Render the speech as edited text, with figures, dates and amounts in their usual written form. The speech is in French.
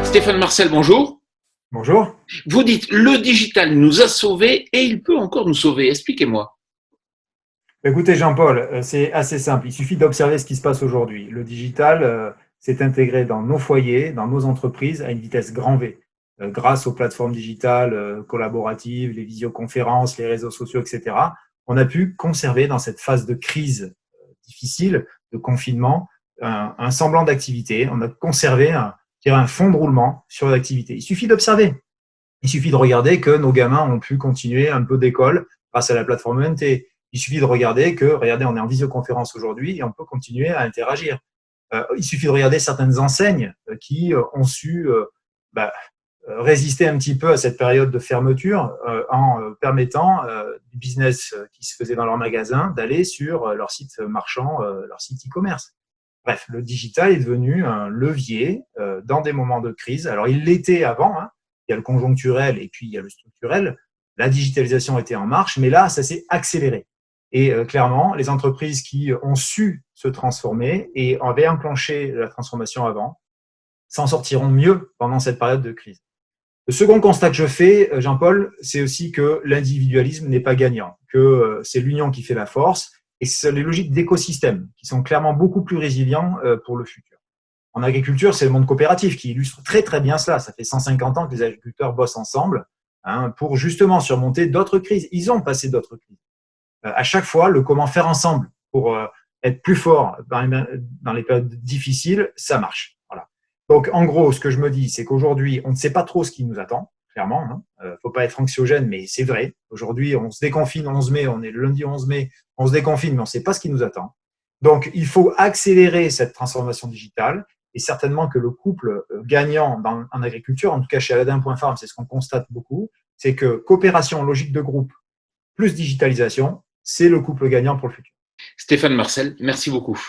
Stéphane Marcel, bonjour. Bonjour. Vous dites le digital nous a sauvés et il peut encore nous sauver. Expliquez-moi. Écoutez, Jean-Paul, c'est assez simple. Il suffit d'observer ce qui se passe aujourd'hui. Le digital s'est intégré dans nos foyers, dans nos entreprises à une vitesse grand V. Grâce aux plateformes digitales collaboratives, les visioconférences, les réseaux sociaux, etc., on a pu conserver dans cette phase de crise difficile, de confinement, un semblant d'activité. On a conservé un fond de roulement sur l'activité. Il suffit d'observer. Il suffit de regarder que nos gamins ont pu continuer un peu d'école grâce à la plateforme ENT. Il suffit de regarder que, regardez, on est en visioconférence aujourd'hui et on peut continuer à interagir. Il suffit de regarder certaines enseignes qui ont su résister un petit peu à cette période de fermeture en permettant du business qui se faisait dans leur magasin d'aller sur leur site marchand, leur site e-commerce. Bref, le digital est devenu un levier dans des moments de crise. Alors, il l'était avant, hein. Il y a le conjoncturel et puis il y a le structurel. La digitalisation était en marche, mais là, ça s'est accéléré. Et clairement, les entreprises qui ont su se transformer et avaient enclenché la transformation avant s'en sortiront mieux pendant cette période de crise. Le second constat que je fais, Jean-Paul, c'est aussi que l'individualisme n'est pas gagnant, que c'est l'union qui fait la force et c'est les logiques d'écosystème qui sont clairement beaucoup plus résilients pour le futur. En agriculture, c'est le monde coopératif qui illustre très très bien cela. Ça fait 150 ans que les agriculteurs bossent ensemble pour justement surmonter d'autres crises. Ils ont passé d'autres crises. À chaque fois, le comment faire ensemble pour être plus fort dans les périodes difficiles, ça marche. Voilà. Donc, en gros, ce que je me dis, c'est qu'aujourd'hui, on ne sait pas trop ce qui nous attend, clairement. Faut pas être anxiogène, mais c'est vrai. Aujourd'hui, on se déconfine le 11 mai, on est le lundi 11 mai, on se déconfine, mais on ne sait pas ce qui nous attend. Donc, il faut accélérer cette transformation digitale. Et certainement que le couple gagnant en agriculture, en tout cas chez Aladin.farm, c'est ce qu'on constate beaucoup, c'est que coopération, logique de groupe, plus digitalisation, c'est le couple gagnant pour le futur. Stéphane Marcel, merci beaucoup.